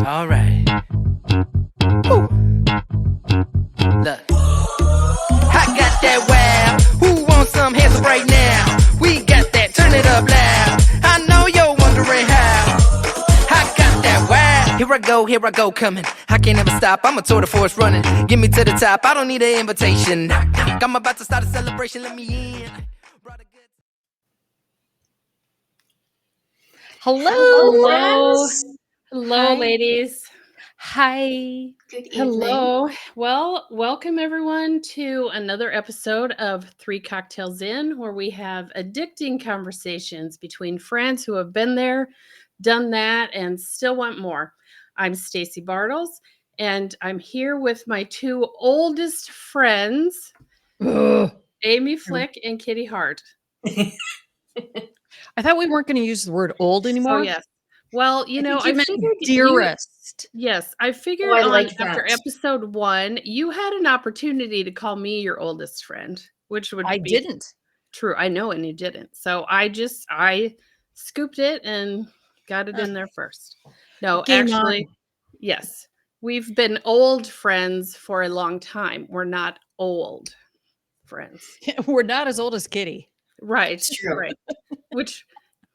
All right. Woo. Look. I got that wow. Who wants some hands up right now? We got that. Turn it up loud. I know you're wondering how. I got that wow. Here I go, coming. I can't ever stop. I'm a tour de force running. Get me to the top. I don't need an invitation. Knock, knock. I'm about to start a celebration. Let me in. Hello, Hello, Hi. ladies. Hi. Good evening. Hello. Well, welcome everyone to another episode of Three Cocktails In, where we have addicting conversations between friends who have been there, done that, and still want more. I'm Stacey Bartles, and I'm here with my two oldest friends, Amy Flick and Kitty Hart. I thought we weren't going to use the word old anymore. Oh, yes. Well, you know, I meant figured dearest. Yes, I figured I like after that. episode 1, you had an opportunity to call me your oldest friend, which would I be didn't. true. I know, and you didn't. So I scooped it and got it in there first. No, Game actually, yes. We've been old friends for a long time. We're not old friends. We're not as old as Kitty. Right. It's true. Right.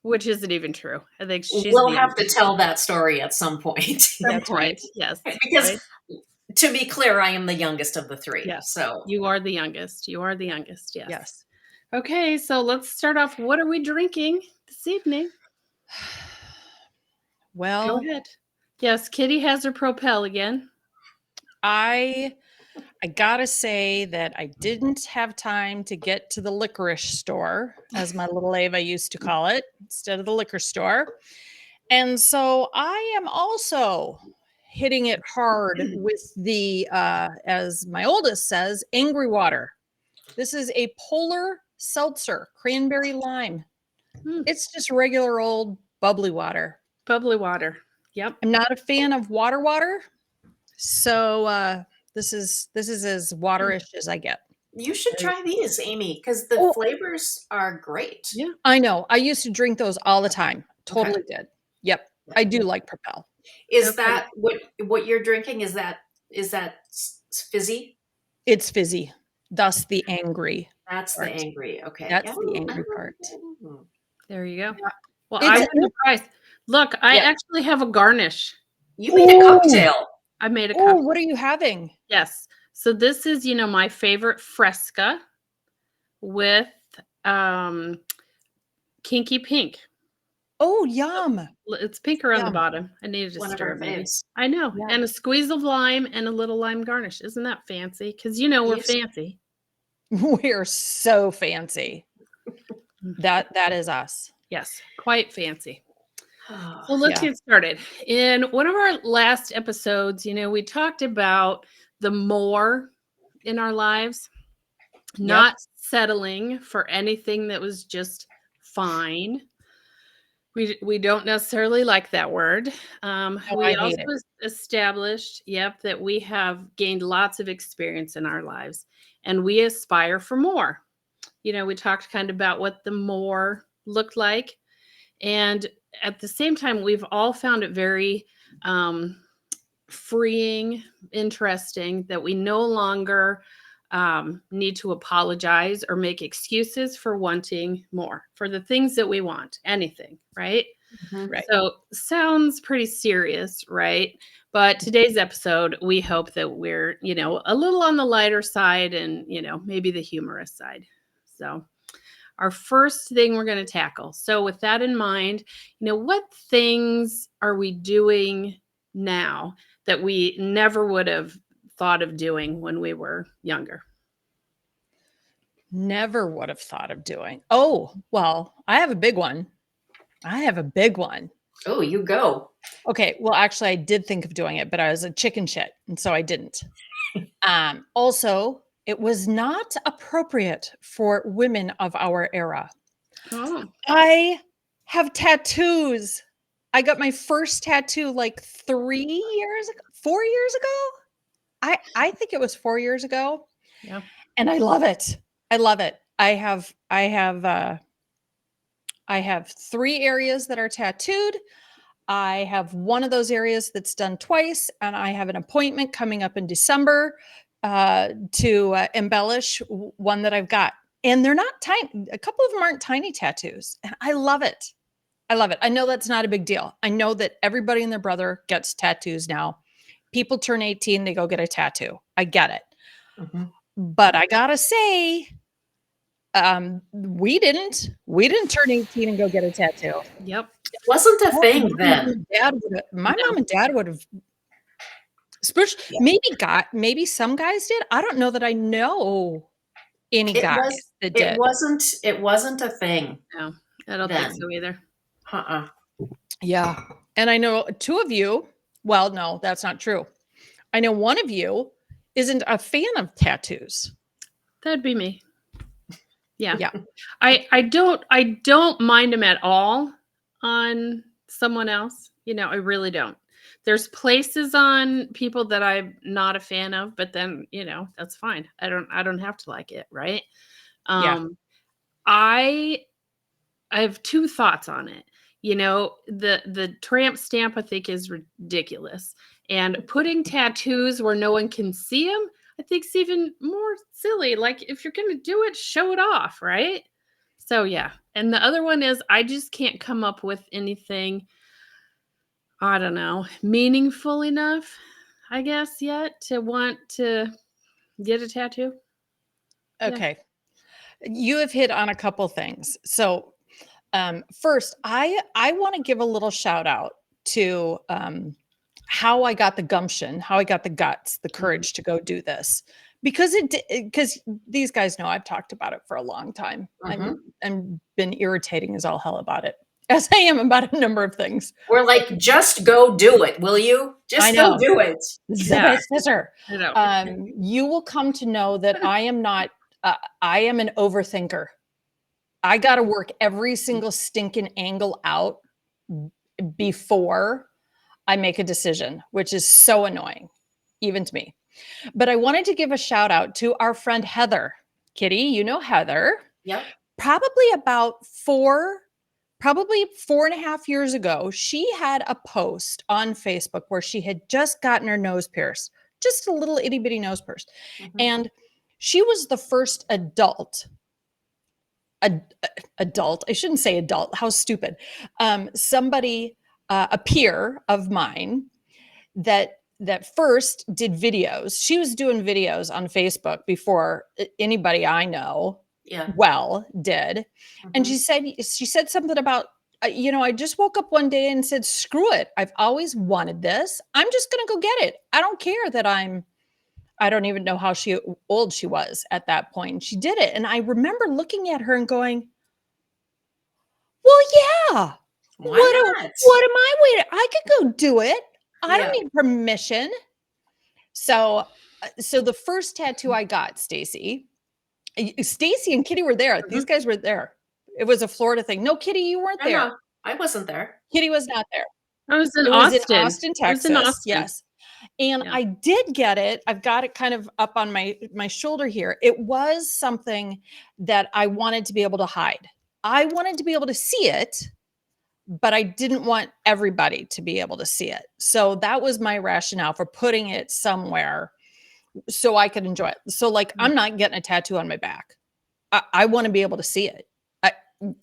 Which isn't even true. I think she's We'll the have to youngest. tell that story at some point. Some That's right. point. Yes. Because right? to be clear, I am the youngest of the three. Yes. So You are the youngest. You are the youngest. Yes. Yes. Okay, so let's start off. What are we drinking this evening? Well, Go ahead. Yes, Kitty has her Propel again. I gotta say that I didn't have time to get to the licorice store, as my little Ava used to call it, instead of the liquor store. And so I am also hitting it hard with the, as my oldest says, angry water. This is a polar seltzer, cranberry lime. It's just regular old bubbly water. Bubbly water. Yep. I'm not a fan of water. So this is as waterish as I get. you should try these, Amy, because the flavors are great. Yeah. I know. I used to drink those all the time. Totally did. Yep. I do like Propel. Is Okay. that what you're drinking? Is that fizzy? It's fizzy. Thus the angry. That's part. the angry. Okay. That's the angry part. There you go. Well, It's- I'm surprised. Look, I Yeah. actually have a garnish. You made a cocktail. I made a Oh, cocktail. what are you having? Yes. So this is, my favorite Fresca with Kinky Pink. Oh, yum. It's pinker on the Yum. bottom. I needed to One of stir our it, maybe. faves. I know. Yeah. And a squeeze of lime and a little lime garnish. Isn't that fancy? Because we're Yes. fancy. We're so fancy. That is us. Yes, quite fancy. Oh, So let's Yeah. get started. In one of our last episodes, we talked about the more in our lives, not settling for anything that was just fine. We don't necessarily like that word. We I also hate it. established, that we have gained lots of experience in our lives and we aspire for more. We talked kind of about what the more looked like. And at the same time, we've all found it very freeing, interesting that we no longer need to apologize or make excuses for wanting more, for the things that we want, anything, right? Right. So sounds pretty serious, right? But today's episode, we hope that we're, a little on the lighter side and, maybe the humorous side. So our first thing we're going to tackle. So with that in mind, what things are we doing now that we never would have thought of doing when we were younger? Never would have thought of doing. Oh, well, I have a big one. Oh, you go. Okay, well, actually, I did think of doing it, but I was a chicken shit, and so I didn't. Also, it was not appropriate for women of our era. Oh, I have tattoos. I got my first tattoo like 4 years ago. I think it was 4 years ago. yeah. And I love it. I have 3 areas that are tattooed. I have one of those areas that's done twice, and I have an appointment coming up in December to embellish one that I've got. And they're not tiny. A couple of them aren't tiny tattoos. And I love it. I love it. I know that's not a big deal. I know that everybody and their brother gets tattoos now. People turn 18, they go get a tattoo. I get it. Mm-hmm. But I gotta say, we didn't turn 18 and go get a tattoo. Yep. It wasn't a thing then. My mom and dad would have, especially maybe some guys did. I don't know that I know any guys that did. It wasn't a thing. No, I don't think so either. Yeah. And I know two of you, well, no, that's not true. I know one of you isn't a fan of tattoos. That'd be me. Yeah. Yeah. I don't mind them at all on someone else. I really don't. There's places on people that I'm not a fan of, but then, that's fine. I don't have to like it, right? Yeah. I have two thoughts on it. The tramp stamp I think is ridiculous. And putting tattoos where no one can see them, I think is even more silly. Like, if you're going to do it, show it off, right? So, yeah. And the other one is I just can't come up with anything, I don't know, meaningful enough, I guess, yet to want to get a tattoo. Okay. You have hit on a couple things. So, first, I want to give a little shout out to how I got the gumption, how I got the guts, the courage to go do this, because these guys know I've talked about it for a long time. I'm been irritating as all hell about it, as I am about a number of things. We're like, just go do it, will you? Just go do it. Yeah. I know. You will come to know that I am not. I am an overthinker. I got to work every single stinking angle out before I make a decision, which is so annoying, even to me. But I wanted to give a shout out to our friend Heather. Kitty, you know Heather. Yep. Probably 4.5 years ago, she had a post on Facebook where she had just gotten her nose pierced, just a little itty bitty nose pierced. And she was the first adult, I shouldn't say adult, how stupid. Somebody, a peer of mine that first did videos. She was doing videos on Facebook before anybody I know did. And she said something about, I just woke up one day and said, screw it. I've always wanted this. I'm just going to go get it. I don't care that I don't even know how old she was at that point. She did it. And I remember looking at her and going, well, yeah. Why What not? am I waiting? I could go do it. I don't need permission. So the first tattoo I got, Stacey and Kitty were there. These guys were there. It was a Florida thing. No, Kitty, you weren't there. No, I wasn't there. Kitty was not there. I was in It Austin. was in Austin, Texas. It was in Austin. Yes. And I did get it. I've got it kind of up on my shoulder here. It was something that I wanted to be able to hide. I wanted to be able to see it, but I didn't want everybody to be able to see it. So that was my rationale for putting it somewhere so I could enjoy it. So like, I'm not getting a tattoo on my back. I want to be able to see it.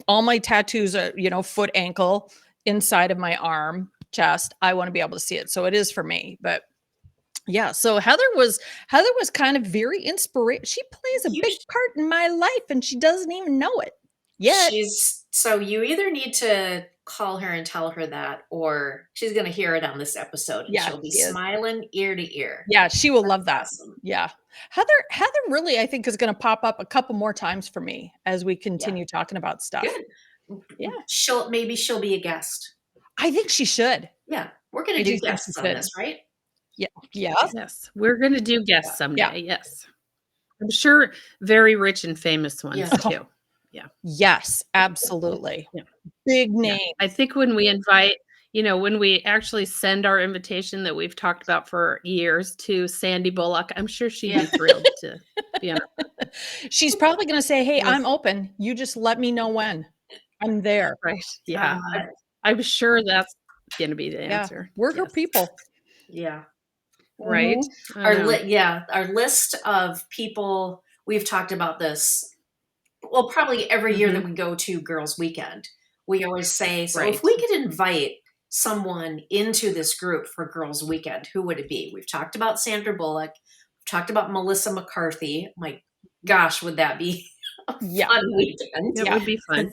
All my tattoos are, foot, ankle, inside of my arm, chest. I want to be able to see it. So it is for me. But yeah, so Heather was kind of very inspirational. She plays a big part in my life and she doesn't even know it yet. So you either need to call her and tell her that, or she's going to hear it on this episode and she'll be smiling ear to ear. Yeah, she will love that. Awesome. Yeah. Heather really, I think, is going to pop up a couple more times for me as we continue talking about stuff. Good. Yeah. She'll be a guest. I think she should. Yeah. We're going to do guests on this, right? Yeah. Yeah. Yes. We're going to do guests someday. Yeah. Yes. I'm sure very rich and famous ones too. Yeah. Yes, absolutely. Yeah. Big name. I think when we invite, when we actually send our invitation that we've talked about for years to Sandy Bullock, I'm sure she'd be thrilled to be on. She's probably going to say, hey, I'm open. You just let me know when. I'm there. Right. Yeah. I'm sure going to be the Yeah. answer. We're her Yes. people. Yeah. Right? Mhm. Our list of people, we've talked about this. Well, probably every year that we go to Girls Weekend, we always say, so if Right. we could invite someone into this group for Girls Weekend, who would it be? We've talked about Sandra Bullock. We've talked about Melissa McCarthy. My gosh, would that be a Yeah. fun weekend? It would be fun.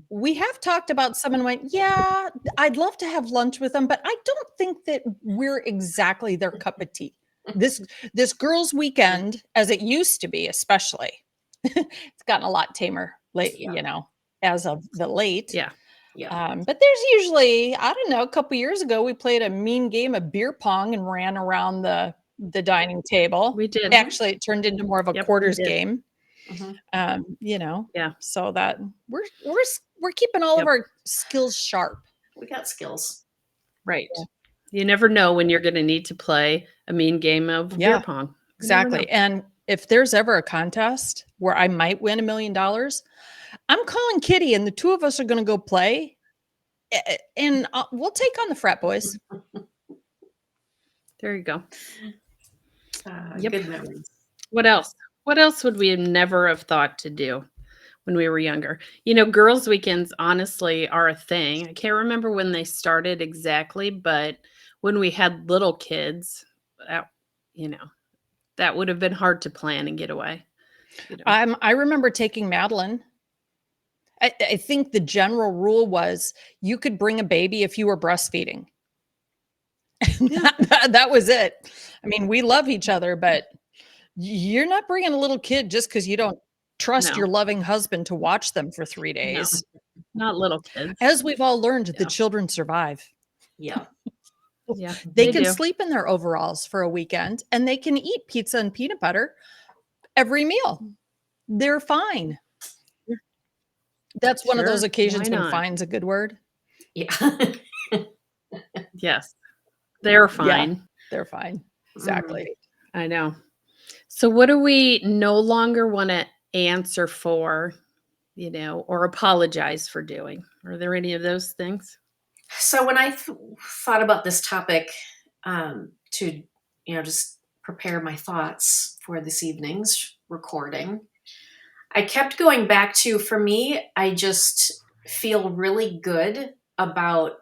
We have talked about someone went, yeah, I'd love to have lunch with them, but I don't think that we're exactly their cup of tea. This girls' weekend, as it used to be, especially, it's gotten a lot tamer late, Yeah. as of the late. Yeah. Yeah. But there's usually, I don't know, a couple years ago, we played a mean game of beer pong and ran around the dining table. We did. Actually, it turned into more of a Yep, we quarters did. game. Mhm. Yeah. So that we're keeping all of our skills sharp. We got skills. Right. Yeah. You never know when you're going to need to play a mean game of beer pong. You never Exactly. know. And if there's ever a contest where I might win $1 million, I'm calling Kitty and the two of us are going to go play and we'll take on the frat boys. There you go. Yep. Good memories. What else? What else would we never have thought to do when we were younger? Girls' weekends honestly are a thing. I can't remember when they started exactly, but when we had little kids, that, that would have been hard to plan and get away. I remember taking Madeline. I think the general rule was you could bring a baby if you were breastfeeding. Yeah. that was it. I mean, we love each other, but you're not bringing a little kid just because you don't trust No. your loving husband to watch them for 3 days. No, not little kids. As we've all learned, the Yeah. children survive. Yeah. Yeah. They can do. sleep in their overalls for a weekend and they can eat pizza and peanut butter every meal. They're fine. That's one of those Sure, occasions why when not? fine's a good word. Yeah. Yes. They're fine. They're fine. Exactly. I know. So what do we no longer want to answer for, or apologize for doing? Are there any of those things? So when I thought about this topic, to just prepare my thoughts for this evening's recording, I kept going back to, for me, I just feel really good about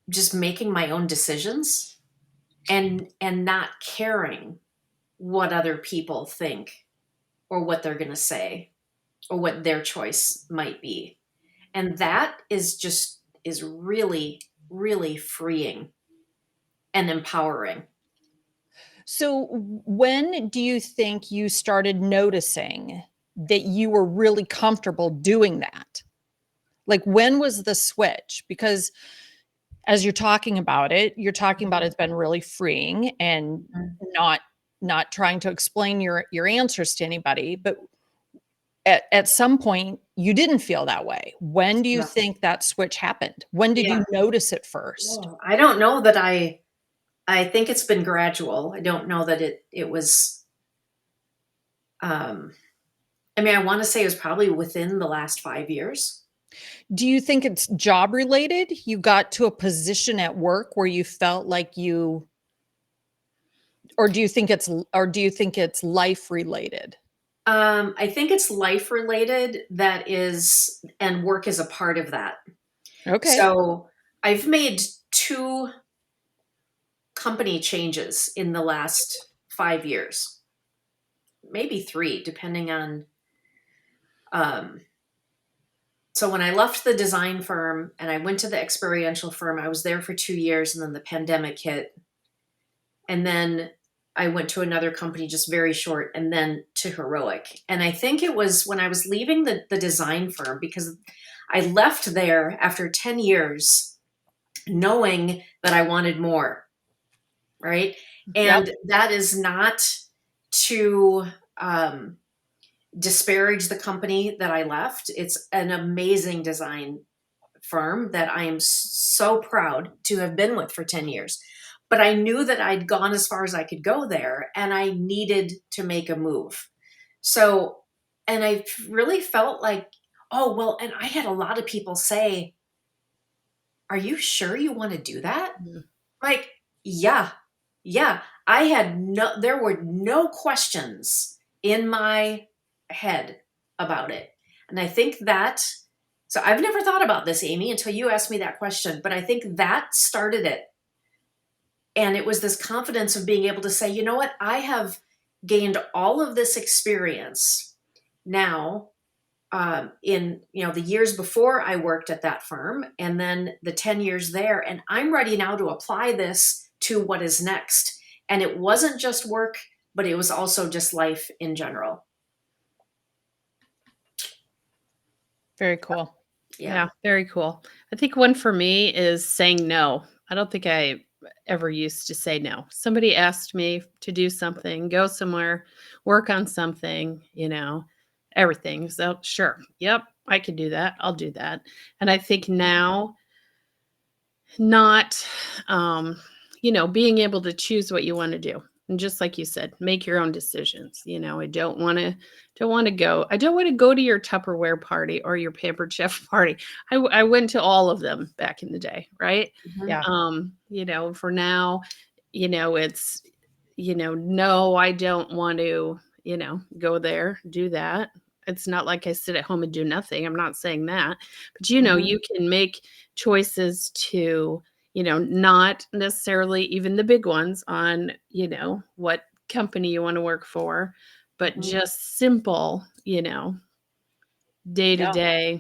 just making my own decisions and not caring what other people think or what they're going to say or what their choice might be. And that is really, really freeing and empowering. So when do you think you started noticing that you were really comfortable doing that? Like, when was the switch? Because as you're talking about it, it's been really freeing and not trying to explain your answers to anybody, but at some point you didn't feel that way. When do you think that switch happened? When did you notice it first? Well, I don't know that I think it's been gradual. I don't know that it was I mean, I want to say it was probably within the last 5 years. Do you think it's job related? You got to a position at work where you felt like or do you think it's life related? I think it's life related, and work is a part of that. Okay. So I've made 2 company changes in the last 5 years, maybe 3, depending on. So when I left the design firm and I went to the experiential firm, I was there for 2 years, and then the pandemic hit. And then I went to another company, just very short, and then to Heroic. And I think it was when I was leaving the design firm, because I left there after 10 years knowing that I wanted more, right? And that is not to disparage the company that I left. It's an amazing design firm that I am so proud to have been with for 10 years. But I knew that I'd gone as far as I could go there, and I needed to make a move. So, and I really felt like, oh, well, and I had a lot of people say, are you sure you want to do that? Mhm. Like, yeah. There were no questions in my head about it. And I think so I've never thought about this, Amy, until you asked me that question, but I think that started it. And it was this confidence of being able to say, you know what, I have gained all of this experience now, in the years before I worked at that firm, and then the 10 years there, and I'm ready now to apply this to what is next. And it wasn't just work, but it was also just life in general. Very cool. Yeah, very cool. I think one for me is saying no. I don't think I ever used to say no. Somebody asked me to do something, go somewhere, work on something, everything. So, sure. Yep, I can do that. I'll do that. And I think now, not, being able to choose what you want to do. And just like you said, make your own decisions. I don't want to go to your Tupperware party or your Pampered Chef party. I went to all of them back in the day, right? Mhm. Yeah. For now, it's, no, I don't want to, go there, do that. It's not like I sit at home and do nothing. I'm not saying that, but Mhm. you can make choices to, not necessarily even the big ones on, what company you want to work for, but Mhm. just simple, day to Yeah. day,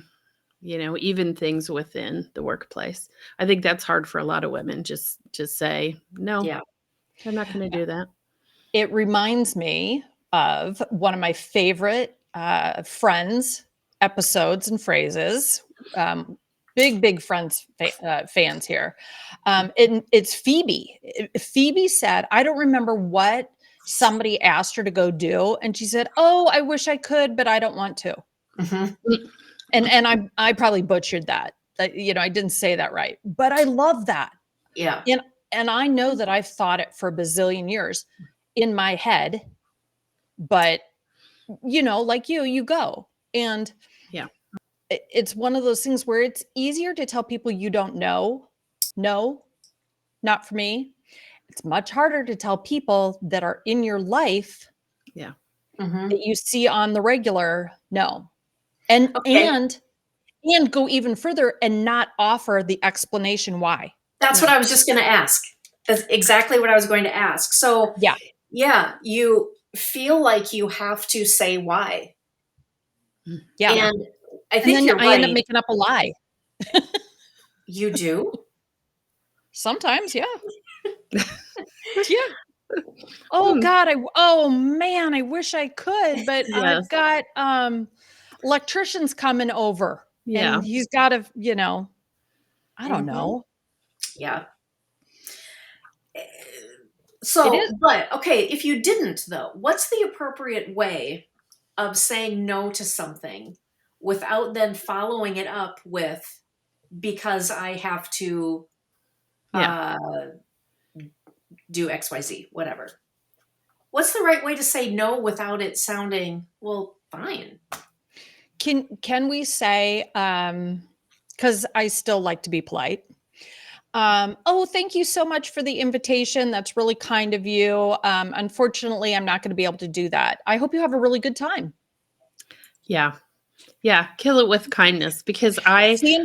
even things within the workplace. I think that's hard for a lot of women. Just say, no, Yeah. I'm not going to do that. It reminds me of one of my favorite Friends episodes and phrases. Big fans here. It's Phoebe. Phoebe said, I don't remember what somebody asked her to go do. And she said, oh, I wish I could, but I don't want to. Mhm. And I probably butchered that. I didn't say that right, but I love that. Yeah. And I know that I've thought it for a bazillion years in my head, but like you go. And Yeah. it's one of those things where it's easier to tell people you don't know, no, not for me. It's much harder to tell people that are in your life Yeah. Mhm. that you see on the regular, no. And Okay. and go even further and not offer the explanation why. That's what I was just going to ask. That's exactly what I was going to ask. So, Yeah. yeah, you feel like you have to say why. Yeah. And I And think then you're I end up right. making up a lie. You do? Sometimes, yeah. Yeah. Oh Hmm. God, oh man, I wish I could, but Yes. I've got electricians coming over Yeah. and he's got to, I don't Mhm. know. Yeah. It So, is. but okay, if you didn't though, what's the appropriate way of saying no to something without then following it up with because I have to Yeah. uh, do XYZ, whatever. What's the right way to say no without it sounding, well, fine? Can we say cuz I still like to be polite. Oh, thank you so much for the invitation. That's really kind of you. Unfortunately, I'm not going to be able to do that. I hope you have a really good time. Yeah. Yeah. Kill it with kindness, because I See,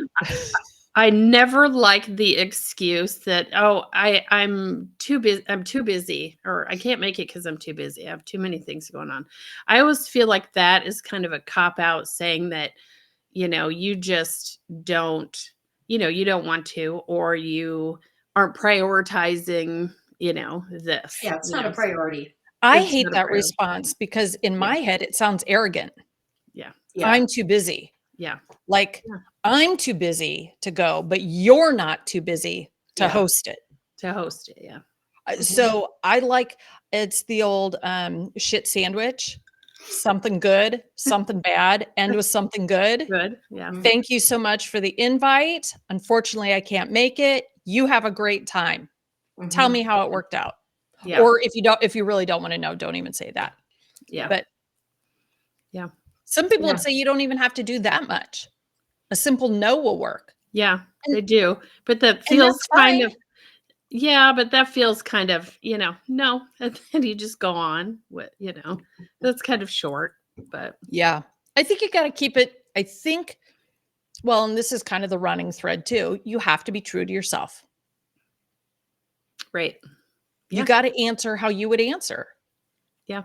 never like the excuse that, oh, I'm too busy. I'm too busy, or I can't make it because I'm too busy. I have too many things going on. I always feel like that is kind of a cop out, saying that, you just don't, you don't want to, or you aren't prioritizing, this, Yeah, it's not a priority. I it's hate not a that priority. response because in Yeah. my head it sounds arrogant. Yeah. Yeah. I'm too busy. Yeah. Like Yeah. I'm too busy to go, but you're not too busy to Yeah. host it. To host it. Yeah. So I like it's the old shit sandwich. Something good, something bad, end with something good. Good. Yeah. Mhm. Thank you so much for the invite. Unfortunately, I can't make it. You have a great time. Tell Mhm. me how it worked out. Yeah. Or if you really don't want to know, don't even say that. Yeah. But Yeah. some people Yeah. would say you don't even have to do that much. A simple no will work. Yeah, And- they do. But that And feels that's kind fine. of, yeah, but that feels kind of, no. And then you just go on with, that's kind of short, but Yeah. I think you got to keep it. I think, well, and this is kind of the running thread too. You have to be true to yourself. right. You Yeah. got to answer how you would answer. Yeah.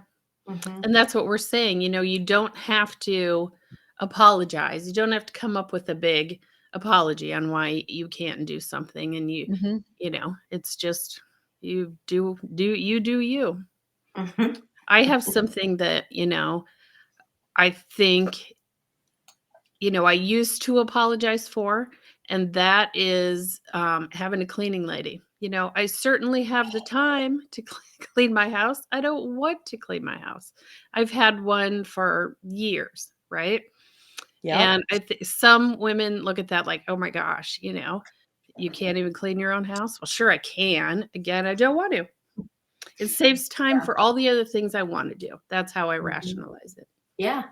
Mhm. And that's what we're saying. You don't have to apologize. You don't have to come up with a big apology on why you can't do something. And Mhm. it's just you. Mhm. I have something that, I think, I used to apologize for, and that is having a cleaning lady. I certainly have the time to clean my house. I don't want to clean my house. I've had one for years, right? Yep. And I think some women look at that like, oh my gosh, you can't even clean your own house. Well, sure, I can. Again, I don't want to. It saves time for all the other things I want to do. That's how I rationalize it. Yeah,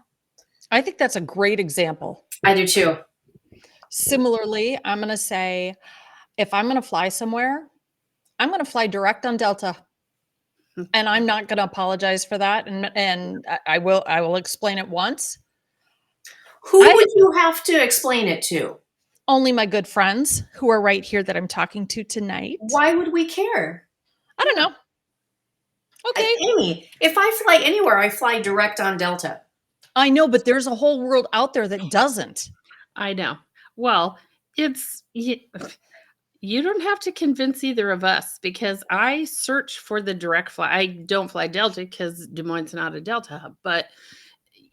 I think that's a great example. I do too. Similarly, I'm going to say if I'm going to fly somewhere, I'm going to fly direct on Delta. And I'm not going to apologize for that. And I will explain it once. Who I would you have to explain it to? only my good friends who are right here that I'm talking to tonight. Why would we care? I don't know. Okay. Amy, if I fly anywhere, I fly direct on Delta. I know, but there's a whole world out there that doesn't. I know. Well, it's you don't have to convince either of us because I search for the direct flight. I don't fly Delta because Des Moines is not a Delta hub. But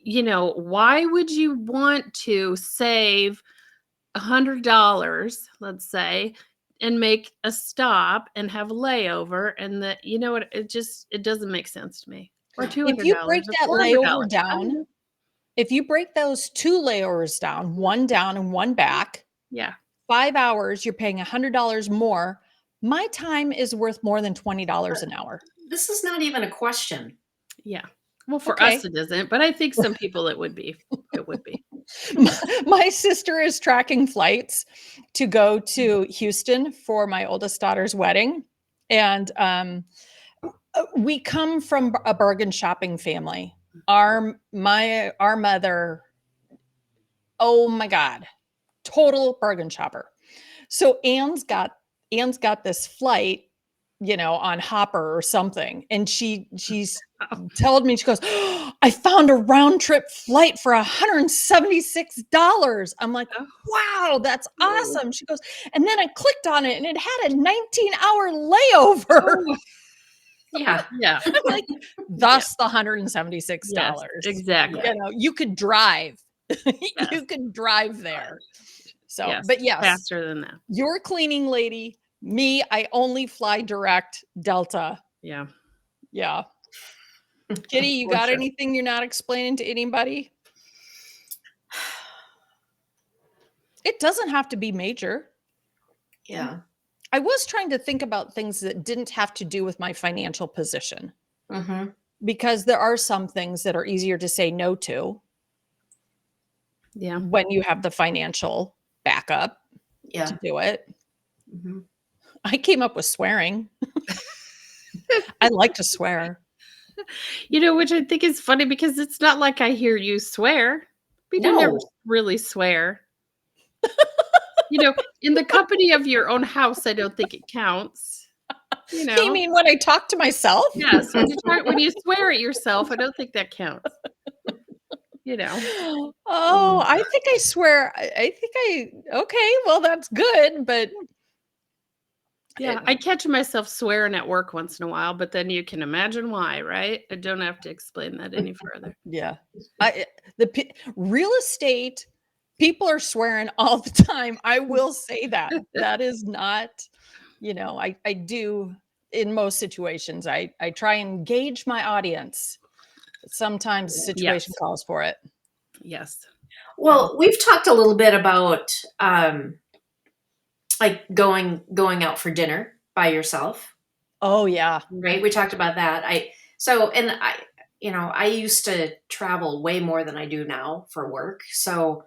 why would you want to save $100, let's say, and make a stop and have a layover? And that what it doesn't make sense to me. Or If you $200 break or that $400. layover down, if you break those two layovers down, one down and one back, Yeah. 5 hours, you're paying $100 more. My time is worth more than $20 an hour. This is not even a question. Yeah. Well, for Okay. us it isn't, but I think some people it would be. It would be. My sister is tracking flights to go to Houston for my oldest daughter's wedding. And we come from a bargain shopping family. Our mother, oh my God, total bargain shopper. So Anne's got this flight, on Hopper or something, and she's told me, she goes, "Oh, I found a round trip flight for $176." I'm like, Oh. wow, that's awesome. She goes, and then I clicked on it and it had a 19-hour layover. Oh, Yeah. yeah. I'm like, thus the $176. Yes, exactly. You could drive. Yes. You could drive there. So, Yes, but yes, faster than that. you're a cleaning lady. Me, I only fly direct Delta. Yeah. Yeah. Kitty, you got Sure. anything you're not explaining to anybody? It doesn't have to be major. Yeah. I was trying to think about things that didn't have to do with my financial position Mm-hmm. because there are some things that are easier to say no to Yeah. when you have the financial backup Yeah. to do it. Mm-hmm. I came up with swearing. I like to swear. Which I think is funny because it's not like I hear you swear. We do never No. really swear. In the company of your own house, I don't think it counts. You mean when I talk to myself? Yes, when you swear at yourself, I don't think that counts. Oh, I think I swear. Okay, well, that's good, but Yeah, I catch myself swearing at work once in a while, but then you can imagine why, right? I don't have to explain that any further. yeah, real estate people are swearing all the time. I will say that. That is not, I do in most situations. I try and engage my audience. Sometimes the situation Yes. calls for it. Yes. Well, we've talked a little bit about like going out for dinner by yourself, Oh yeah. right? We talked about that. I used to travel way more than I do now for work. So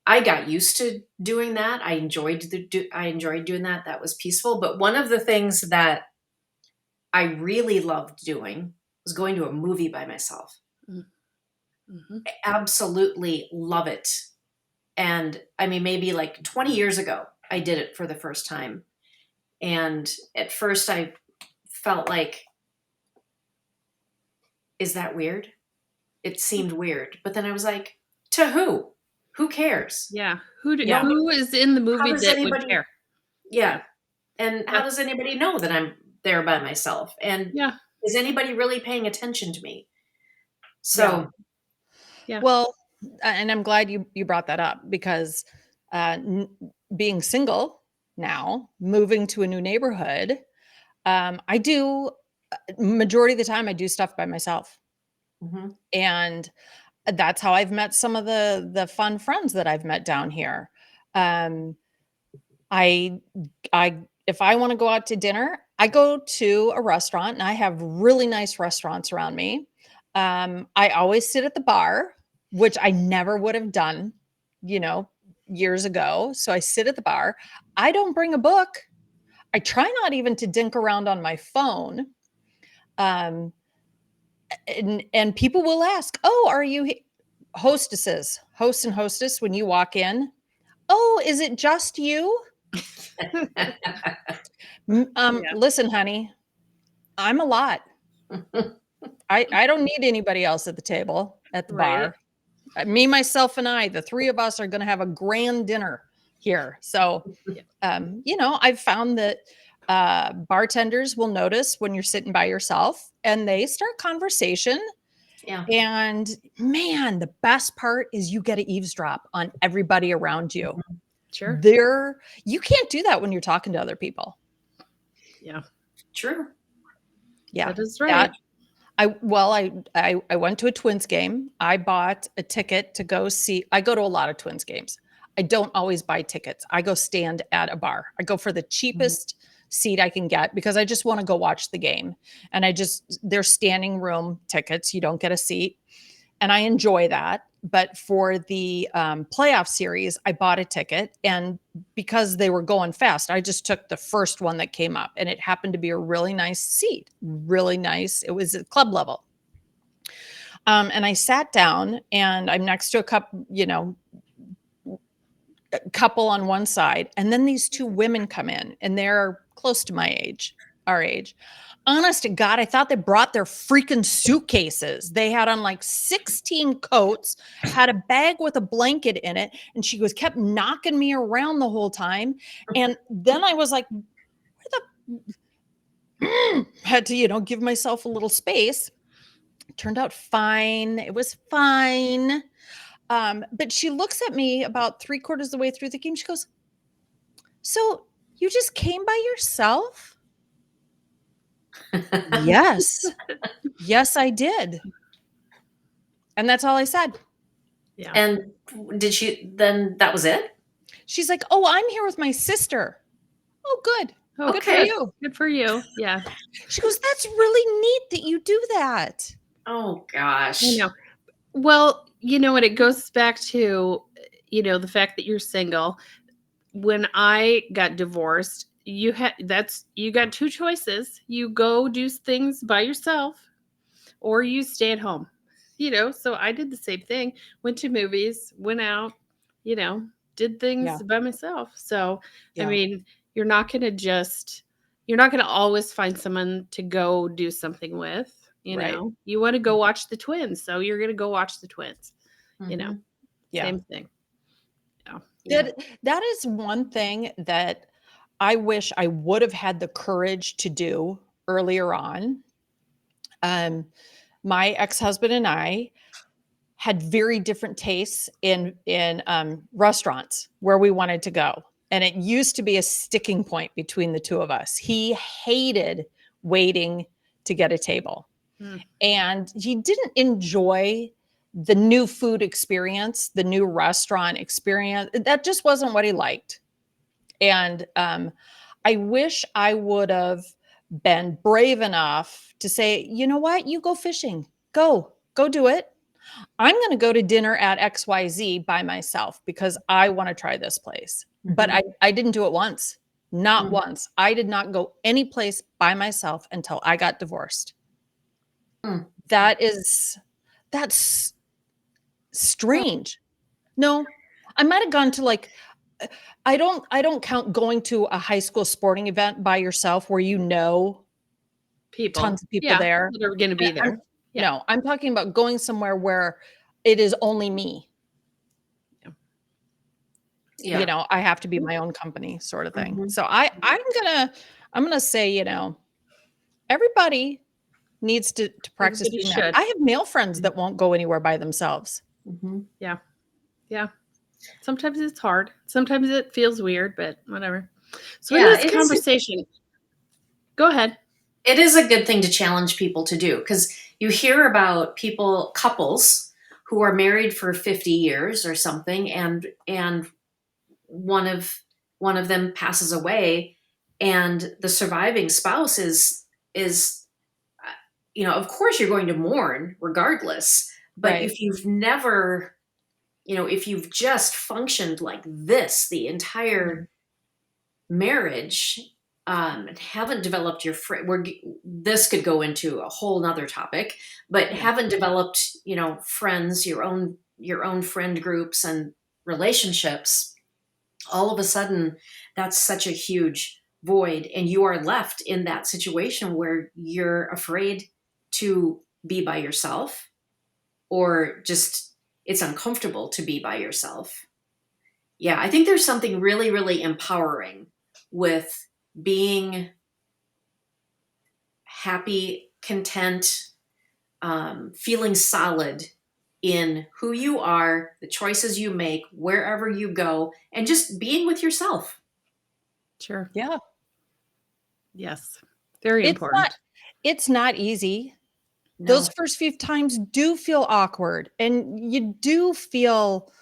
I got used to doing that. I enjoyed doing that. That was peaceful. But one of the things that I really loved doing was going to a movie by myself. Mhm. I absolutely love it. And I mean, maybe like 20 years ago, I did it for the first time. And at first, I felt like, is that weird? It seemed weird. But then I was like, to who? Who cares? Yeah. Yeah. Who is in the How movie does that would anybody? care? Yeah. And how Yeah. does anybody know that I'm there by myself? And Yeah. is anybody really paying attention to me? Yeah. So, Yeah. Well, and I'm glad you brought that up because being single now, moving to a new neighborhood, I do majority of the time I do stuff by myself, mhm. and that's how I've met some of the fun friends that I've met down here. Um, I I if I want to go out to dinner, I go to a restaurant, and I have really nice restaurants around me. I always sit at the bar, which I never would have done, you know, years ago. So I sit at the bar. I don't bring a book. I try not even to dink around on my phone. Um, and people will ask, "Oh, are you hostesses, host and hostess when you walk in? Oh, is it just you?" Yeah. Listen, honey, I'm a lot. I don't need anybody else at the table at the Right. bar. Me, myself, and I, the three of us are going to have a grand dinner here. So, Yeah. I've found that bartenders will notice when you're sitting by yourself and they start conversation. Yeah. And man, the best part is you get to eavesdrop on everybody around you. Sure. You can't do that when you're talking to other people. Yeah. True. Yeah. That is That right. I went to a Twins game. I bought a ticket to go see. I go to a lot of Twins games. I don't always buy tickets. I go stand at a bar. I go for the Mhm. cheapest seat I can get because I just want to go watch the game. And they're standing room tickets. You don't get a seat. And I enjoy that. But for the playoff series, I bought a ticket. And because they were going fast, I just took the first one that came up. And it happened to be a really nice seat. Really nice. It was at club level. And I sat down and I'm next to a couple on one side. And then these two women come in and they're close to our age. Honest to God, I thought they brought their freaking suitcases. They had on like 16 coats, had a bag with a blanket in it, and she kept knocking me around the whole time. And then I was like, where the had to, give myself a little space. Turned out fine. It was fine. But she looks at me about three-quarters of the way through the game. She goes, "So you just came by yourself?" Yes. Yes, I did. And that's all I said. Yeah. And then that was it? She's like, "Oh, I'm here with my sister." "Oh, good. Oh, Good for Okay. you." good for you. Yeah. She goes, "That's really neat that you do that." Oh I gosh. know. Well, and it goes back to, the fact that you're single. When I got divorced, you got two choices. You go do things by yourself or you stay at home. So I did the same thing. Went to movies, went out, you know, did Yeah. things by myself. So, I Yeah. mean, you're not going to always find someone to go do something with. Right. You want to go watch the twins. So you're going to go watch the twins, Mhm. Yeah. same thing. Yeah. Yeah. That is one thing that I wish I would have had the courage to do earlier on. My ex-husband and I had very different tastes in restaurants where we wanted to go. And it used to be a sticking point between the two of us. He hated waiting to get a table. Mm. And he didn't enjoy the new food experience, the new restaurant experience. That just wasn't what he liked. And I wish I would have been brave enough to say, you know what, you go fishing, go do it. I'm going to go to dinner at XYZ by myself because I want to try this place. But Mhm. I didn't do it once. Not Mm. once. I did not go any place by myself until I got divorced. Mm. That's strange. No, I might have gone to like I don't count going to a high school sporting event by yourself where you know People. tons of people Yeah. there. That are going to be I'm there. Yeah. No, I'm talking about going somewhere where it is only me. Yeah. I have to be my own company sort of thing. Mhm. So I'm gonna say, everybody needs to practice Everybody doing that. should. I have male friends that won't go anywhere by themselves. Mhm. Yeah. Yeah. Sometimes it's hard. Sometimes it feels weird, but whatever. So in Yeah, this conversation, go ahead. it is a good thing to challenge people to do, because you hear about couples who are married for 50 years or something, and one of them passes away, and the surviving spouse is of course you're going to mourn regardless, but Right. if you've never, if you've just functioned like this the entire marriage, and haven't developed your friend, this could go into a whole nother topic, but Yeah. haven't developed, friends, your own friend groups and relationships, all of a sudden that's such a huge void, and you are left in that situation where you're afraid to be by yourself, or just it's uncomfortable to be by yourself. Yeah, I think there's something really, really empowering with being happy, content, feeling solid in who you are, the choices you make, wherever you go, and just being with yourself. Sure. Yeah. Yes. Very It's not important. it's not easy. Those No. first few times do feel awkward and you do feel,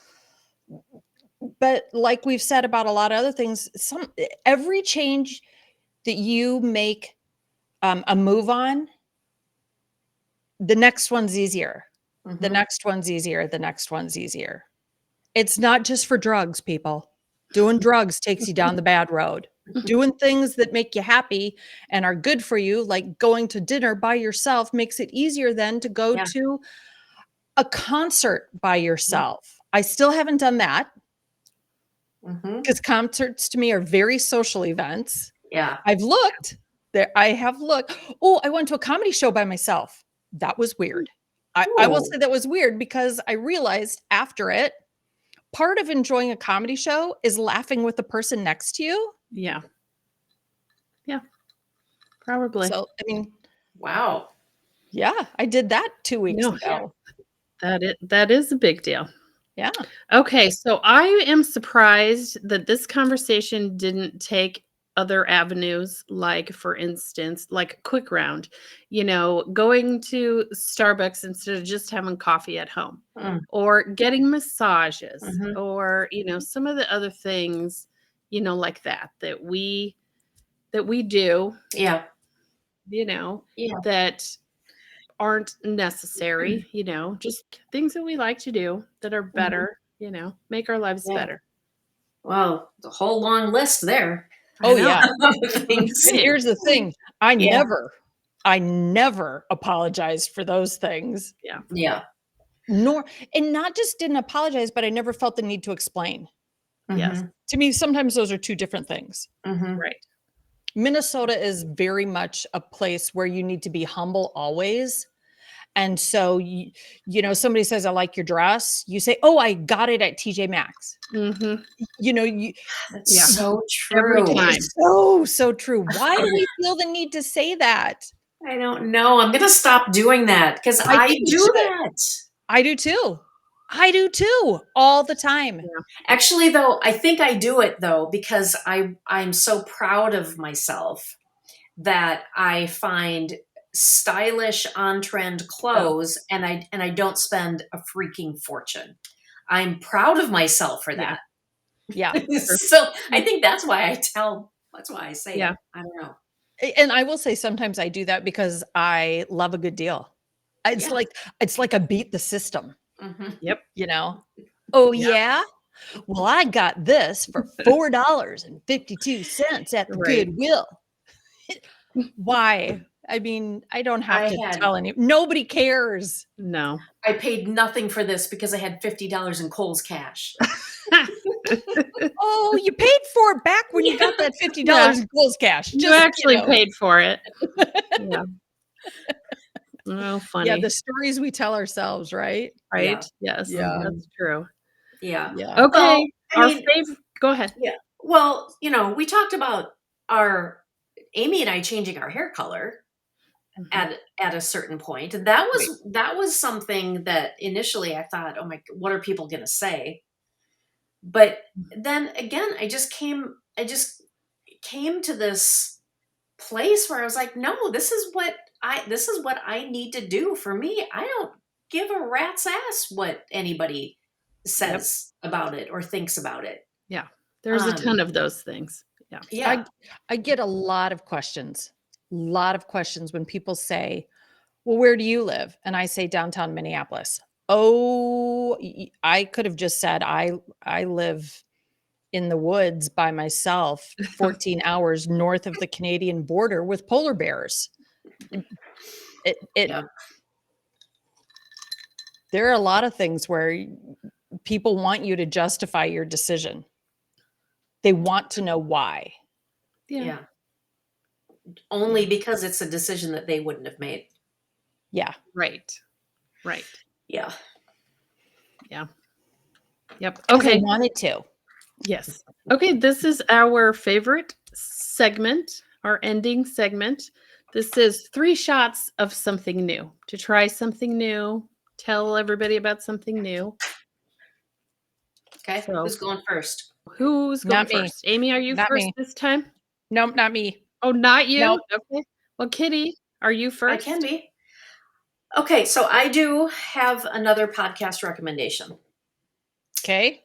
but like we've said about a lot of other things, every change that you make a move on, the next one's easier. The Mhm. next one's easier. The next one's easier. It's not just for drugs, people. Doing drugs takes you down the bad road. Doing things that make you happy and are good for you, like going to dinner by yourself, makes it easier then to go Yeah. to a concert by yourself. I still haven't done that Mhm. because concerts to me are very social events. Yeah. I've looked there. I have looked. Oh, I went to a comedy show by myself. That was weird. I will Ooh. say that was weird because I realized after it, part of enjoying a comedy show is laughing with the person next to you. Yeah. Yeah. Probably. So, I mean, Wow. yeah, I did that 2 weeks No, ago. that is a big deal. Yeah. Okay, so I am surprised that this conversation didn't take other avenues, like, for instance, like quick round, going to Starbucks instead of just having coffee at home, Mm. or getting massages, Mhm. or, some of the other things, like that we do, Yeah. Yeah. that aren't necessary, just things that we like to do that are Mhm. better, make our lives Yeah. better. Well, the whole long list there I Oh, know. yeah. of That's what I'm things. And saying. here's the thing. I Yeah. never apologized for those things. Yeah. Yeah. Nor and not just didn't apologize, but I never felt the need to explain. Yes. Mhm. To me, sometimes those are 2 different things. Mhm. Right. Minnesota is very much a place where you need to be humble always. And so, somebody says, "I like your dress." You say, "Oh, I got it at TJ Maxx." Mhm. You know, you That's Yeah. so Every true. time. It's so, so true. Why do we feel the need to say that? I don't know. I'm gonna stop doing that because I I think you do should. that. I do too. I do too, all the time. Yeah. Actually, though, I think I do it though because I'm so proud of myself that I find stylish on trend Oh, clothes, and I don't spend a freaking fortune. I'm proud of myself for yeah. that. Yeah. Sure. So I think that's why I say Yeah. it. I don't know. And I will say sometimes I do that because I love a good deal. It's Yeah. like it's like a beat the system, Mhm. Yep. you know? Oh Yeah. yeah? Well, I got this for $4.52 at the Right. Goodwill. Why? I mean, I don't have I to had tell nobody cares. No. I paid nothing for this because I had $50 in Kohl's cash. Oh, you paid for it back when you got that $50 Yeah. in Kohl's cash. You Just, actually paid for it. Yeah. Oh, Yeah, funny. the stories we tell ourselves, right? Right? Yeah. Yes, Yeah. that's true. Yeah. Yeah. Okay. Well, I Our mean, go ahead. yeah. Well, we talked about our Amy and I changing our hair color at a certain point, and that Right. was something that initially I thought, oh my, what are people going to say? But then again, I just came to this place where I was like, no, this is what I need to do for me. I don't give a rat's ass what anybody says about it or thinks about it. Yeah. There's a ton Um, of those things. Yeah. yeah. I get a lot of questions when people say, well, where do you live? And I say downtown Minneapolis. Oh, I could have just said I live in the woods by myself, 14 hours north of the Canadian border with polar bears. It Yeah. There are a lot of things where people want you to justify your decision. They want to know why. Yeah. Yeah. Only because it's a decision that they wouldn't have made. Yeah. Right. Right. Yeah. Yeah. Yep. 'Cause Okay. I wanted to. Yes. Okay. This is our favorite segment, our ending segment. This is 3 shots of something new. To try something new, tell everybody about something new. Okay. So- Who's going first? Who's going Not me. first? Amy, are you Not first me. this time? Nope, not me. Oh, not you? Nope. Okay. Well, Kitty, are you I first? can be. Okay, so I do have another podcast recommendation. Okay.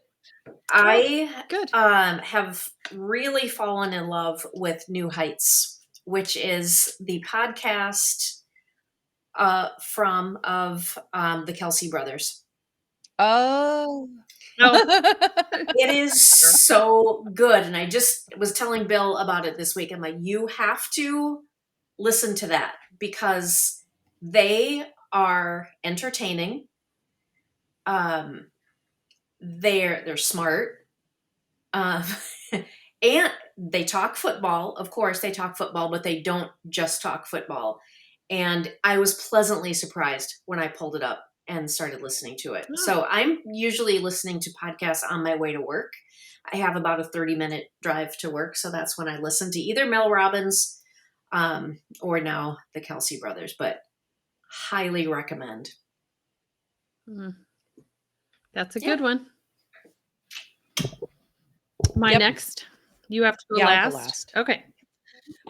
I Good. have really fallen in love with New Heights, which is the podcast from the Kelsey brothers. Oh. Oh, It is so good, and I just was telling Bill about it this week. I'm like, you have to listen to that because they are entertaining. They're smart. Um, and they talk football. Of course, they talk football, but they don't just talk football. And I was pleasantly surprised when I pulled it up and started listening to it. Oh. So I'm usually listening to podcasts on my way to work. I have about a 30-minute drive to work. So that's when I listen to either Mel Robbins or now the Kelsey brothers, but highly recommend. That's a Yeah. good one. My Yep. next. You have to go Yeah, I'll last. go last. Okay.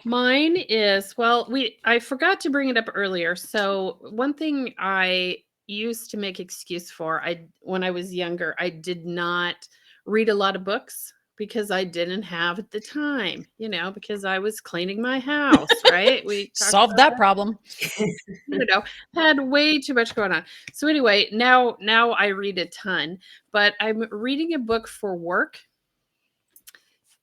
Mine is, well, I forgot to bring it up earlier. So one thing I used to make excuse for, when I was younger, I did not read a lot of books because I didn't have the time, because I was cleaning my house, right? We talked Solved about that problem. had way too much going on. So anyway, now I read a ton, but I'm reading a book for work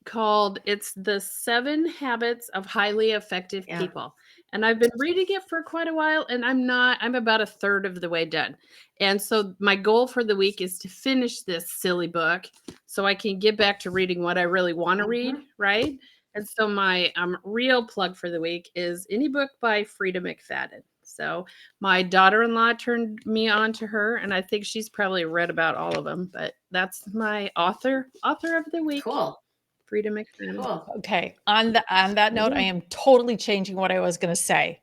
called It's the 7 Habits of Highly Effective Yeah. People. And I've been reading it for quite a while, and I'm about a third of the way done. And so my goal for the week is to finish this silly book so I can get back to reading what I really want to read, right? And so my real plug for the week is any book by Frida McFadden. So my daughter-in-law turned me on to her, and I think she's probably read about all of them, but that's my author of the week. Cool. Frida McFadden. Cool. Okay. On that note, I am totally changing what I was going to say.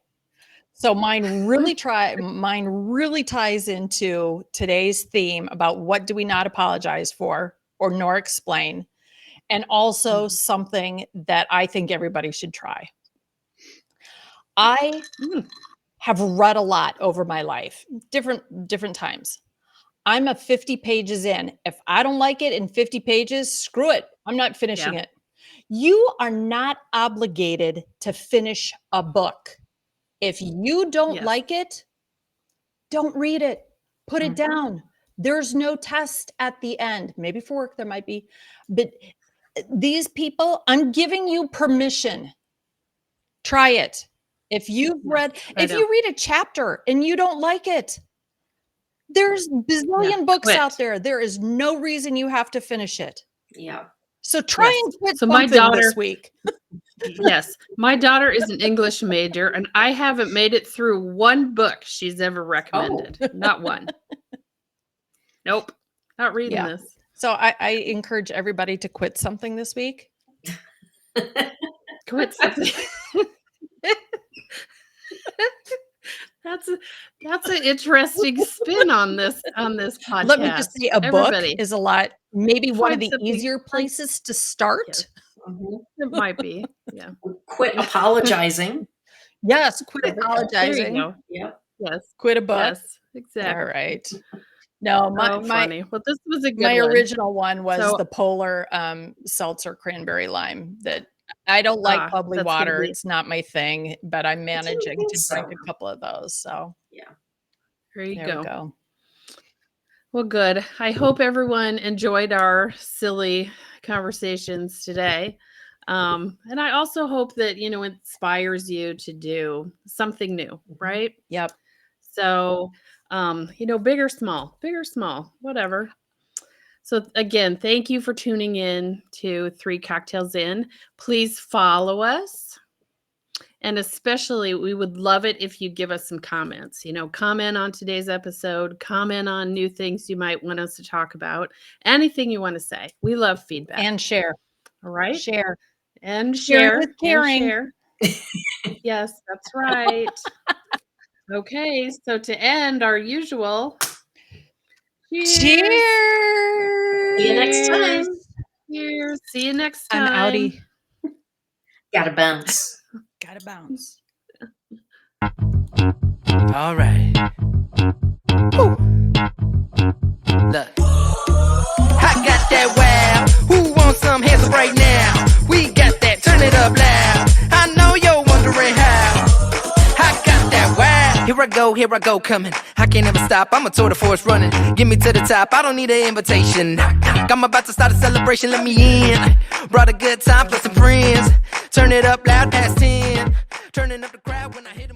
So mine really ties into today's theme about what do we not apologize for or nor explain, and also something that I think everybody should try. I have read a lot over my life, different times. I'm a 50 pages in. If I don't like it in 50 pages, screw it. I'm not finishing it. You are not obligated to finish a book. If you don't like it, don't read it. Put it Mhm. down. There's no test at the end. Maybe for work there might be, but these people, I'm giving you permission. Try it. If you've read, if you read a chapter and you don't like it, there's bazillion books quit. out there. There is no reason you have to finish it. Yeah. So try Yes. and quit So my something daughter- this week. Yes, my daughter is an English major, and I haven't made it through one book she's ever recommended. Not one. Nope, not reading Yeah. this. So I encourage everybody to quit something this week. Quit something. That's an interesting spin on this podcast. Let me just say a Everybody. book is a lot, maybe one of Find the something- easier places to start. Yes. Mhm. It might be. Yeah. Quit apologizing. Yes, quit There you apologizing. go. Yep. Yes. Quit a book. Yes. Exactly. All right. No, my Funny. Well, this was a good my one. original one was So- the Polar seltzer cranberry lime. That I don't like bubbly that's gonna water. be- It's not my thing, but I'm managing think to so. drink a couple of those. So There you there go. we go. Well, good. I hope everyone enjoyed our silly conversations today. And I also hope that, inspires you to do something new, right? Yep. So, big or small, whatever. So again, thank you for tuning in to 3 Cocktails In. Please follow us. And especially, we would love it if you give us some comments. Comment on today's episode, comment on new things you might want us to talk about, anything you want to say. We love feedback. And share. All right. Share. And Sharing share. with caring. And share. Yes, that's right. Okay. So to end our usual. Cheers. See you next time. Cheers. See you next I'm time. outie. Gotta bounce. Gotta bounce. All right. Woo. Look. I got that wow. Who wants some hands up right now? We got that. Turn it up loud. I know you're wondering how. I got that wow. Here I go, coming. I can't ever stop. I'm a tour de force running. Get me to the top. I don't need an invitation. Knock, knock. I'm about to start a celebration. Let me in. Brought a good time plus some friends. Turn it up loud past 10. Turning up the crowd when I hit 'em.